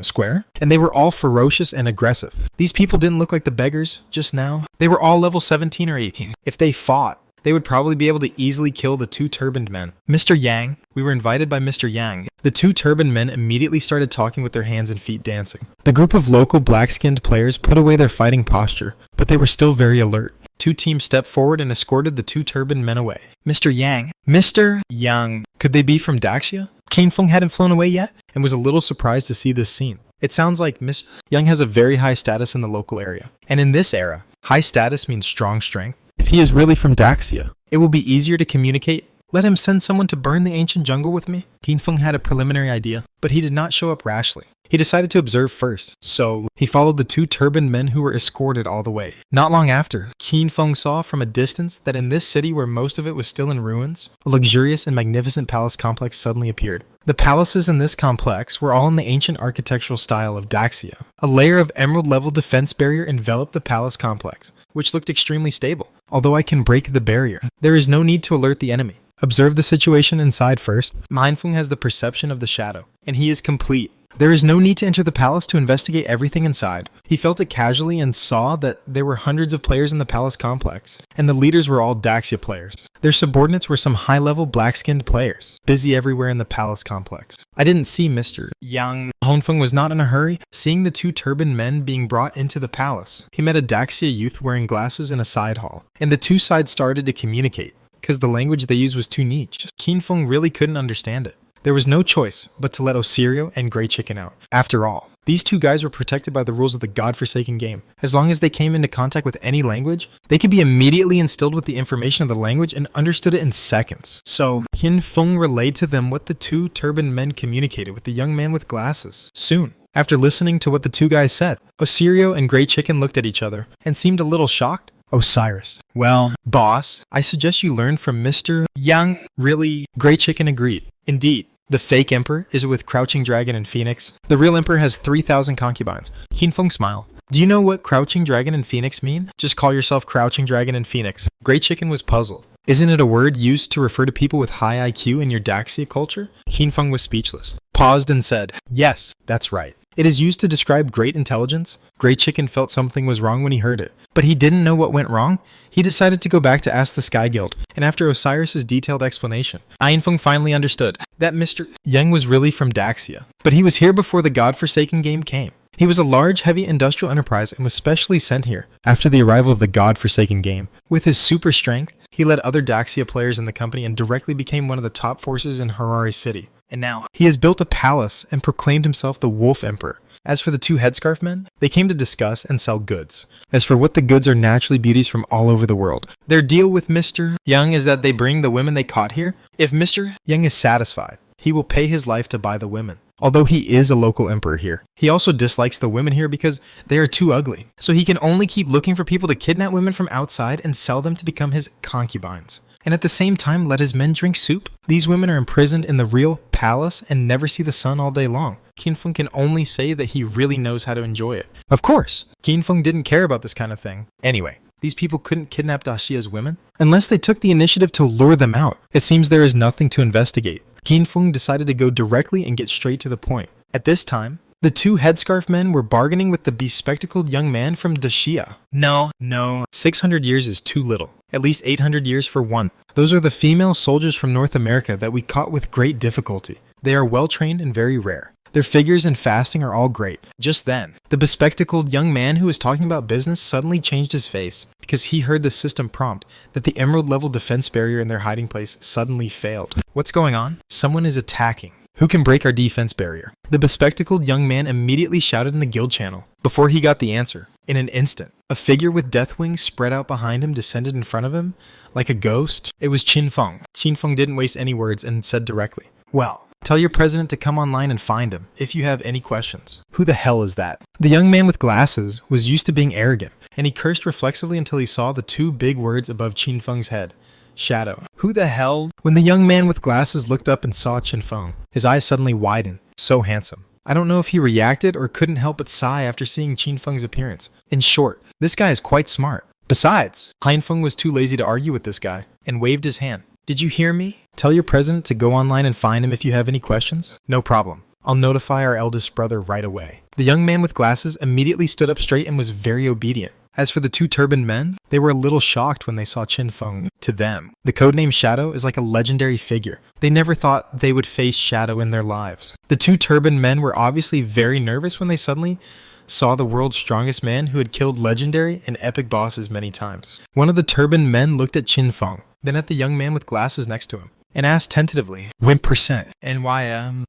square, and they were all ferocious and aggressive. These people didn't look like the beggars just now. They were all level 17 or 18. If they fought, they would probably be able to easily kill the 2 turbaned men. Mr. Yang, we were invited by Mr. Yang. The 2 turbaned men immediately started talking with their hands and feet dancing. The group of local black-skinned players put away their fighting posture, but they were still very alert. 2 teams stepped forward and escorted the 2 turbaned men away. Mr. Yang. Mr. Yang. Could they be from Daxia? Qin Feng hadn't flown away yet and was a little surprised to see this scene. It sounds like Miss Young has a very high status in the local area. And in this era, high status means strong strength. If he is really from Daxia, it will be easier to communicate. Let him send someone to burn the ancient jungle with me. Qin Feng had a preliminary idea, but he did not show up rashly. He decided to observe first, so he followed the two turbaned men who were escorted all the way. Not long after, Qin Feng saw from a distance that in this city where most of it was still in ruins, a luxurious and magnificent palace complex suddenly appeared. The palaces in this complex were all in the ancient architectural style of Daxia. A layer of emerald-level defense barrier enveloped the palace complex, which looked extremely stable. Although I can break the barrier, there is no need to alert the enemy. Observe the situation inside first. Mindfeng has the perception of the shadow, and he is complete. There is no need to enter the palace to investigate everything inside. He felt it casually and saw that there were hundreds of players in the palace complex, and the leaders were all Daxia players. Their subordinates were some high-level black-skinned players, busy everywhere in the palace complex. I didn't see Mr. Yang. Honfeng was not in a hurry, seeing the two turbaned men being brought into the palace. He met a Daxia youth wearing glasses in a side hall, and the two sides started to communicate, because the language they used was too niche. Qin Feng really couldn't understand it. There was no choice but to let Osirio and Grey Chicken out. After all, these two guys were protected by the rules of the godforsaken game. As long as they came into contact with any language, they could be immediately instilled with the information of the language and understood it in seconds. So, Qin Feng relayed to them what the two turbaned men communicated with the young man with glasses. Soon, after listening to what the two guys said, Osirio and Grey Chicken looked at each other and seemed a little shocked. Osiris. Well, boss, I suggest you learn from Mr. Yang. Really? Grey Chicken agreed. Indeed. The fake emperor is with Crouching Dragon and Phoenix. The real emperor has 3,000 concubines. Qin Feng smiled. Do you know what Crouching Dragon and Phoenix mean? Just call yourself Crouching Dragon and Phoenix. Grey Chicken was puzzled. Isn't it a word used to refer to people with high IQ in your Daxia culture? Qin Feng was speechless. Paused and said, yes, that's right. It is used to describe great intelligence. Grey Chicken felt something was wrong when he heard it, but he didn't know what went wrong. He decided to go back to ask the Sky Guild, and after Osiris' detailed explanation, Ainfeng finally understood that Mr. Yang was really from Daxia, but he was here before the godforsaken game came. He was a large, heavy industrial enterprise and was specially sent here after the arrival of the godforsaken game. With his super strength, he led other Daxia players in the company and directly became one of the top forces in Harare City. And now, he has built a palace and proclaimed himself the Wolf Emperor. As for the two headscarf men, they came to discuss and sell goods. As for what the goods are naturally beauties from all over the world. Their deal with Mr. Young is that they bring the women they caught here. If Mr. Young is satisfied, he will pay his life to buy the women. Although he is a local emperor here, he also dislikes the women here because they are too ugly. So he can only keep looking for people to kidnap women from outside and sell them to become his concubines. And at the same time let his men drink soup. These women are imprisoned in the real palace and never see the sun all day long. Qin Feng can only say that he really knows how to enjoy it. Of course, Qin Feng didn't care about this kind of thing. Anyway, these people couldn't kidnap Daxia's women unless they took the initiative to lure them out. It seems there is nothing to investigate. Qin Feng decided to go directly and get straight to the point. At this time, the two headscarf men were bargaining with the bespectacled young man from Daxia. No. 600 years is too little. At least 800 years for one. Those are the female soldiers from North America that we caught with great difficulty. They are well trained and very rare. Their figures and fasting are all great. Just then, the bespectacled young man who was talking about business suddenly changed his face because he heard the system prompt that the emerald level defense barrier in their hiding place suddenly failed. What's going on? Someone is attacking. Who can break our defense barrier? The bespectacled young man immediately shouted in the guild channel. Before he got the answer, in an instant, a figure with death wings spread out behind him descended in front of him like a ghost. It was Qin Feng. Qin Feng didn't waste any words and said directly, well, tell your president to come online and find him if you have any questions. Who the hell is that? The young man with glasses was used to being arrogant, and he cursed reflexively until he saw the two big words above Qin Feng's head. Shadow. Who the hell? When the young man with glasses looked up and saw Qin Feng, his eyes suddenly widened. So handsome. I don't know if he reacted or couldn't help but sigh after seeing Qin Feng's appearance. In short, this guy is quite smart. Besides, Qin Feng was too lazy to argue with this guy, and waved his hand. Did you hear me? Tell your president to go online and find him if you have any questions. No problem. I'll notify our eldest brother right away. The young man with glasses immediately stood up straight and was very obedient. As for the two turbaned men, they were a little shocked when they saw Qin Feng. To them, the codename Shadow is like a legendary figure. They never thought they would face Shadow in their lives. The two turbaned men were obviously very nervous when they suddenly saw the world's strongest man who had killed legendary and epic bosses many times. One of the turbaned men looked at Qin Feng, then at the young man with glasses next to him. and asked tentatively, "When percent?" And why,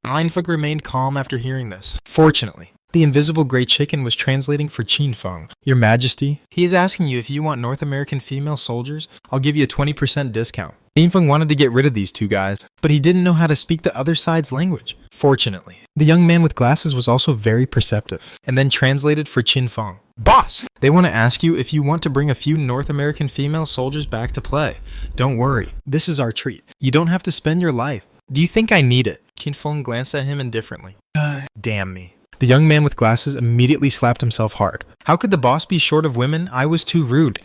Einfug remained calm after hearing this. Fortunately, the invisible gray chicken was translating for Qin Feng. "Your Majesty, he is asking you if you want North American female soldiers, I'll give you a 20% discount." Qin Feng wanted to get rid of these two guys, but he didn't know how to speak the other side's language. Fortunately, the young man with glasses was also very perceptive, and then translated for Qin Feng. "Boss, they want to ask you if you want to bring a few North American female soldiers back to play. Don't worry, this is our treat. You don't have to spend your life. Do you think I need it?" Qin Feng glanced at him indifferently. Damn me. The young man with glasses immediately slapped himself hard. How could the boss be short of women? I was too rude.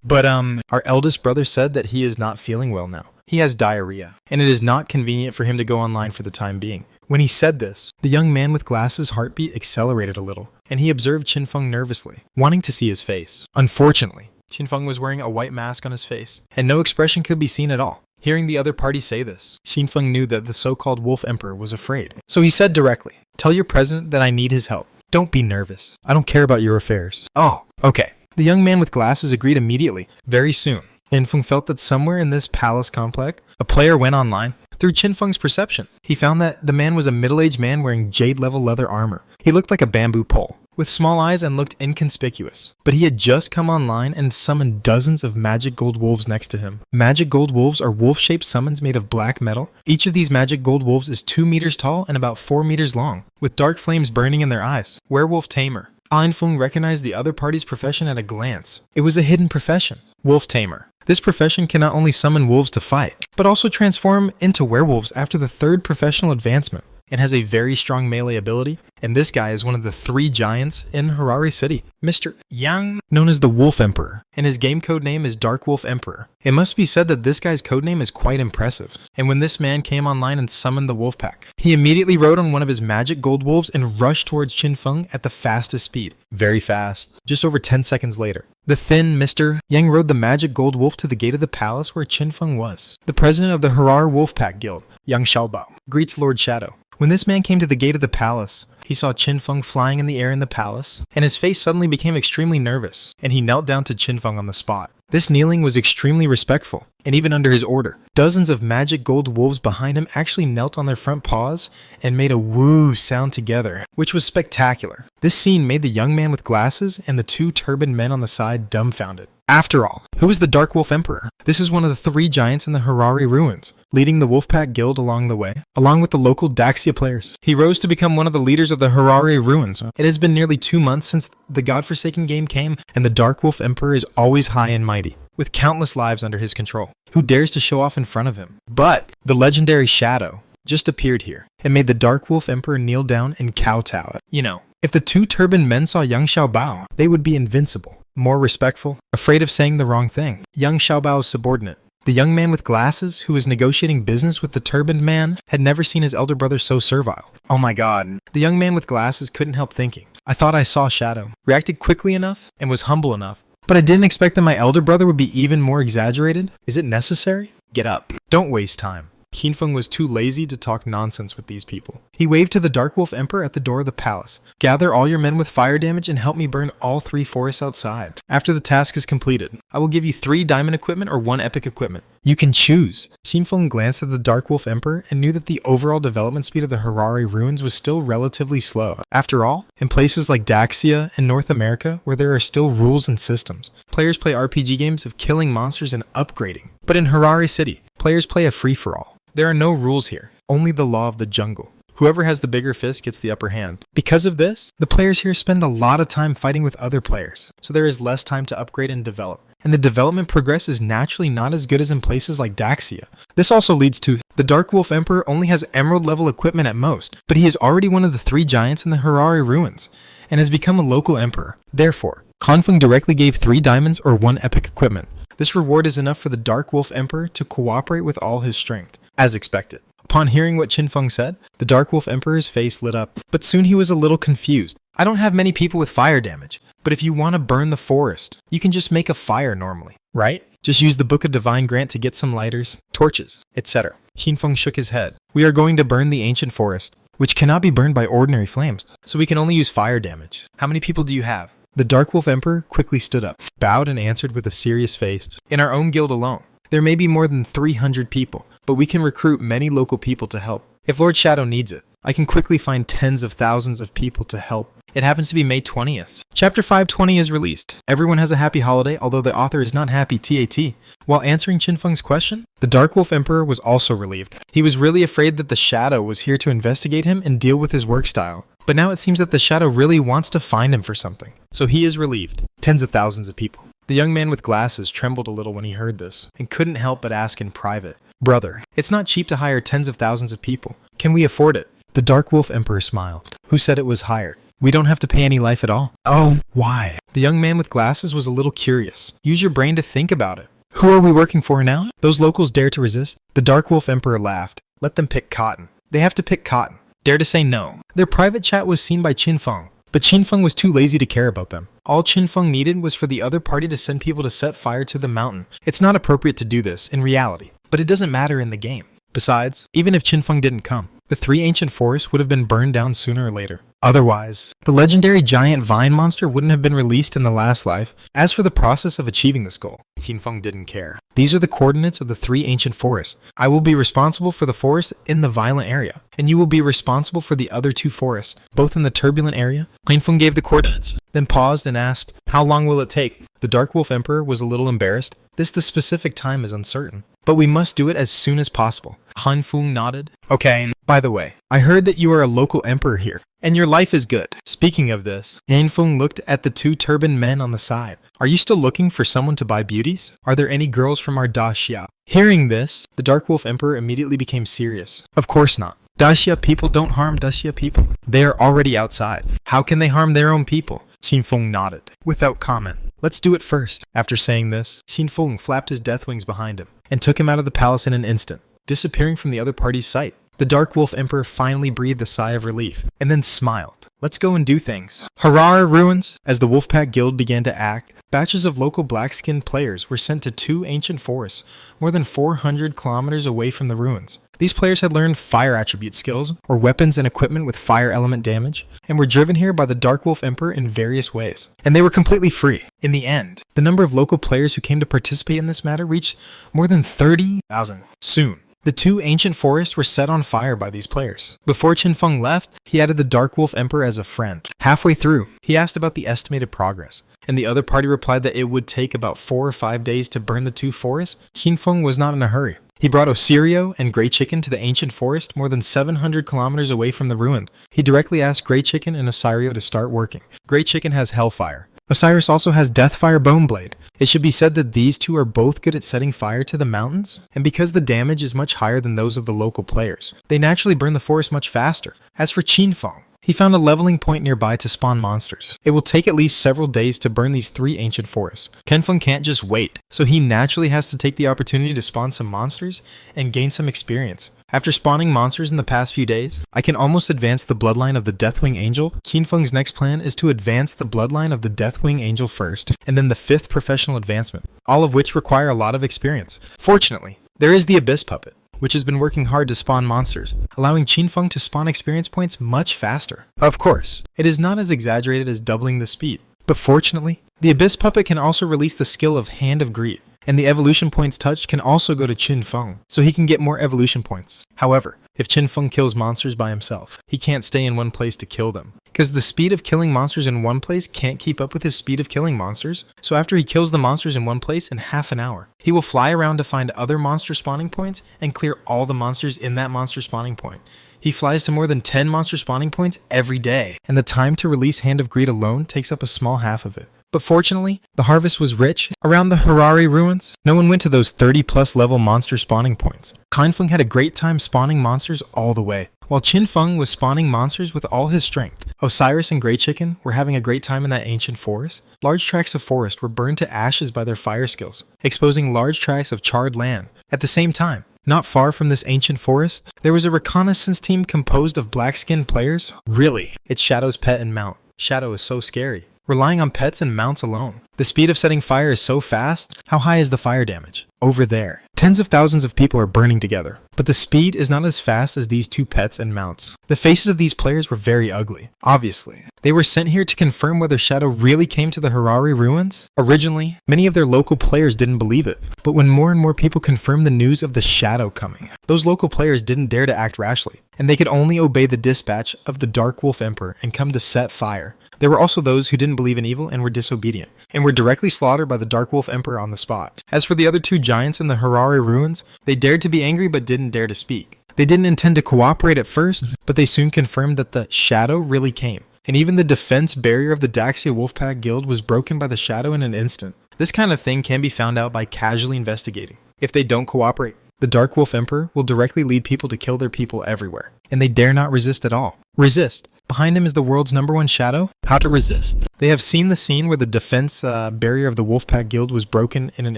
But our eldest brother said that he is not feeling well now. He has diarrhea, and it is not convenient for him to go online for the time being. When he said this, the young man with glasses' heartbeat accelerated a little, and he observed Qin Feng nervously, wanting to see his face. Unfortunately, Qin Feng was wearing a white mask on his face, and no expression could be seen at all. Hearing the other party say this, Qin Feng knew that the so-called Wolf Emperor was afraid. So he said directly, "Tell your president that I need his help. Don't be nervous. I don't care about your affairs." "Oh, okay." The young man with glasses agreed immediately. Very soon, Qin Feng felt that somewhere in this palace complex, a player went online. Through Qin Feng's perception, he found that the man was a middle-aged man wearing jade-level leather armor. He looked like a bamboo pole, with small eyes and looked inconspicuous. But he had just come online and summoned dozens of magic gold wolves next to him. Magic gold wolves are wolf-shaped summons made of black metal. Each of these magic gold wolves is 2 meters tall and about 4 meters long, with dark flames burning in their eyes. Werewolf Tamer. Qin Feng recognized the other party's profession at a glance. It was a hidden profession. Wolf Tamer. This profession can not only summon wolves to fight, but also transform into werewolves after the 3rd professional advancement, and has a very strong melee ability, and this guy is one of the 3 giants in Harare City. Mr. Yang, known as the Wolf Emperor, and his game code name is Dark Wolf Emperor. It must be said that this guy's codename is quite impressive, and when this man came online and summoned the wolf pack, he immediately rode on one of his magic gold wolves and rushed towards Qin Feng at the fastest speed. Very fast. Just over 10 seconds later, the thin Mr. Yang rode the magic gold wolf to the gate of the palace where Qin Feng was. The president of the Harar Wolfpack Guild, Yang Xiaobao, greets Lord Shadow. When this man came to the gate of the palace, he saw Qin Feng flying in the air in the palace, and his face suddenly became extremely nervous, and he knelt down to Qin Feng on the spot. This kneeling was extremely respectful, and even under his order, dozens of magic gold wolves behind him actually knelt on their front paws and made a woo sound together, which was spectacular. This scene made the young man with glasses and the 2 turbaned men on the side dumbfounded. After all, who is the Dark Wolf Emperor? This is one of the 3 giants in the Harare ruins, leading the Wolfpack Guild along the way, along with the local Daxia players. He rose to become one of the leaders of the Harare ruins. It has been nearly 2 months since the godforsaken game came, and the Dark Wolf Emperor is always high and mighty, with countless lives under his control. Who dares to show off in front of him? But the legendary Shadow just appeared here, and made the Dark Wolf Emperor kneel down and kowtow. You know, if the 2 turbaned men saw Yang Xiaobao, they would be invincible. More respectful, afraid of saying the wrong thing. Yang Xiaobao's subordinate. The young man with glasses, who was negotiating business with the turbaned man, had never seen his elder brother so servile. Oh my god. The young man with glasses couldn't help thinking, I thought I saw Shadow, reacted quickly enough, and was humble enough. But I didn't expect that my elder brother would be even more exaggerated. Is it necessary? Get up. Don't waste time. Qin Feng was too lazy to talk nonsense with these people. He waved to the Dark Wolf Emperor at the door of the palace. Gather all your men with fire damage and help me burn all 3 forests outside. After the task is completed, I will give you 3 diamond equipment or 1 epic equipment. You can choose. Qin Feng glanced at the Dark Wolf Emperor and knew that the overall development speed of the Harare ruins was still relatively slow. After all, in places like Daxia and North America, where there are still rules and systems, players play RPG games of killing monsters and upgrading. But in Harare City, players play a free-for-all. There are no rules here, only the law of the jungle. Whoever has the bigger fist gets the upper hand. Because of this, the players here spend a lot of time fighting with other players, so there is less time to upgrade and develop. And the development progress is naturally not as good as in places like Daxia. This also leads to, the Dark Wolf Emperor only has emerald level equipment at most, but he is already one of the 3 giants in the Harare ruins, and has become a local emperor. Therefore, Qin Feng directly gave 3 diamonds or 1 epic equipment. This reward is enough for the Dark Wolf Emperor to cooperate with all his strength. As expected. Upon hearing what Qin Feng said, the Dark Wolf Emperor's face lit up, but soon he was a little confused. I don't have many people with fire damage, but if you want to burn the forest, you can just make a fire normally, right? Just use the Book of Divine Grant to get some lighters, torches, etc. Qin Feng shook his head. We are going to burn the ancient forest, which cannot be burned by ordinary flames, so we can only use fire damage. How many people do you have? The Dark Wolf Emperor quickly stood up, bowed and answered with a serious face. In our own guild alone, There may be more than 300 people, but we can recruit many local people to help. If Lord Shadow needs it, I can quickly find tens of thousands of people to help. It happens to be May 20th. Chapter 520 is released. Everyone has a happy holiday, although the author is not happy TAT. While answering Qin Feng's question, the Dark Wolf Emperor was also relieved. He was really afraid that the Shadow was here to investigate him and deal with his work style. But now it seems that the Shadow really wants to find him for something. So he is relieved. Tens of thousands of people. The young man with glasses trembled a little when he heard this, and couldn't help but ask in private, "Brother, it's not cheap to hire tens of thousands of people. Can we afford it?" The Dark Wolf Emperor smiled. "Who said it was hired? We don't have to pay any life at all." "Oh, why?" The young man with glasses was a little curious. Use your brain to think about it. "Who are we working for now? Those locals dare to resist?" The Dark Wolf Emperor laughed. "Let them pick cotton. They have to pick cotton. Dare to say no." Their private chat was seen by Qin Feng, but Qin Feng was too lazy to care about them. All Qin Feng needed was for the other party to send people to set fire to the mountain. It's not appropriate to do this in reality, but it doesn't matter in the game. Besides, even if Qin Feng didn't come, the 3 ancient forests would have been burned down sooner or later. Otherwise, the legendary giant vine monster wouldn't have been released in the last life. As for the process of achieving this goal, Qin Feng didn't care. These are the coordinates of the 3 ancient forests. I will be responsible for the forest in the violent area, and you will be responsible for the other 2 forests, both in the turbulent area. Qin Feng gave the coordinates, then paused and asked, "How long will it take?" The Dark Wolf Emperor was a little embarrassed. The specific time is uncertain, but we must do it as soon as possible. Han Feng nodded. "Okay, by the way, I heard that you are a local emperor here, and your life is good." Speaking of this, Han Feng looked at the 2 turbaned men on the side. "Are you still looking for someone to buy beauties? Are there any girls from our Daxia?" Hearing this, the Dark Wolf Emperor immediately became serious. "Of course not. Daxia people don't harm Daxia people. They are already outside. How can they harm their own people?" Qin Feng nodded, without comment. "Let's do it first." After saying this, Qin Feng flapped his death wings behind him, and took him out of the palace in an instant, disappearing from the other party's sight. The Dark Wolf Emperor finally breathed a sigh of relief, and then smiled. "Let's go and do things." Harara Ruins! As the Wolfpack Guild began to act, batches of local black-skinned players were sent to 2 ancient forests, more than 400 kilometers away from the ruins. These players had learned fire attribute skills, or weapons and equipment with fire element damage, and were driven here by the Dark Wolf Emperor in various ways. And they were completely free. In the end, the number of local players who came to participate in this matter reached more than 30,000. Soon, the 2 ancient forests were set on fire by these players. Before Qin Feng left, he added the Dark Wolf Emperor as a friend. Halfway through, he asked about the estimated progress, and the other party replied that it would take about 4 or 5 days to burn the 2 forests. Qin Feng was not in a hurry. He brought Osirio and Grey Chicken to the ancient forest more than 700 kilometers away from the ruins. He directly asked Grey Chicken and Osirio to start working. Grey Chicken has Hellfire. Osiris also has Deathfire Boneblade. It should be said that these 2 are both good at setting fire to the mountains, and because the damage is much higher than those of the local players, they naturally burn the forest much faster. As for Qin Feng, he found a leveling point nearby to spawn monsters. It will take at least several days to burn these 3 ancient forests. Qin Feng can't just wait, so he naturally has to take the opportunity to spawn some monsters and gain some experience. After spawning monsters in the past few days, I can almost advance the bloodline of the Deathwing Angel. Qin Feng's next plan is to advance the bloodline of the Deathwing Angel first, and then the 5th professional advancement, all of which require a lot of experience. Fortunately, there is the Abyss Puppet, which has been working hard to spawn monsters, allowing Qin Feng to spawn experience points much faster. Of course, it is not as exaggerated as doubling the speed, but fortunately, the Abyss Puppet can also release the skill of Hand of Greed, and the evolution points touched can also go to Qin Feng, so he can get more evolution points. However, if Qin Feng kills monsters by himself, he can't stay in one place to kill them, because the speed of killing monsters in one place can't keep up with his speed of killing monsters. So after he kills the monsters in one place in half an hour, he will fly around to find other monster spawning points and clear all the monsters in that monster spawning point. He flies to more than 10 monster spawning points every day, and the time to release Hand of Greed alone takes up a small half of it. But fortunately, the harvest was rich. Around the Harari ruins, no one went to those 30+ level monster spawning points. Qin Feng had a great time spawning monsters all the way, while Qin Feng was spawning monsters with all his strength. Osiris and Grey Chicken were having a great time in that ancient forest. Large tracts of forest were burned to ashes by their fire skills, exposing large tracts of charred land. At the same time, not far from this ancient forest, there was a reconnaissance team composed of black-skinned players. Really, it's Shadow's pet and mount. Shadow is so scary, relying on pets and mounts alone. The speed of setting fire is so fast. How high is the fire damage? Over there. Tens of thousands of people are burning together, but the speed is not as fast as these two pets and mounts. The faces of these players were very ugly, obviously. They were sent here to confirm whether Shadow really came to the Harari ruins. Originally, many of their local players didn't believe it, but when more and more people confirmed the news of the Shadow coming, those local players didn't dare to act rashly, and they could only obey the dispatch of the Dark Wolf Emperor and come to set fire. There were also those who didn't believe in evil and were disobedient, and were directly slaughtered by the Dark Wolf Emperor on the spot. As for the other two giants in the Harari ruins, they dared to be angry but didn't dare to speak. They didn't intend to cooperate at first, but they soon confirmed that the Shadow really came, and even the defense barrier of the Daxia Wolfpack Guild was broken by the Shadow in an instant. This kind of thing can be found out by casually investigating. If they don't cooperate, the Dark Wolf Emperor will directly lead people to kill their people everywhere, and they dare not resist at all. Resist. Behind him is the world's #1 Shadow. How to resist. They have seen the scene where the defense barrier of the Wolfpack Guild was broken in an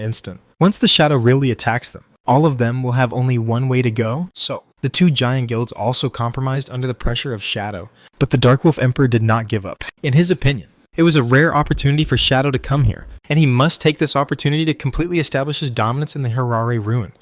instant. Once the Shadow really attacks them, all of them will have only one way to go. So, the two giant guilds also compromised under the pressure of Shadow, but the Dark Wolf Emperor did not give up. In his opinion, it was a rare opportunity for Shadow to come here, and he must take this opportunity to completely establish his dominance in the Harari ruin.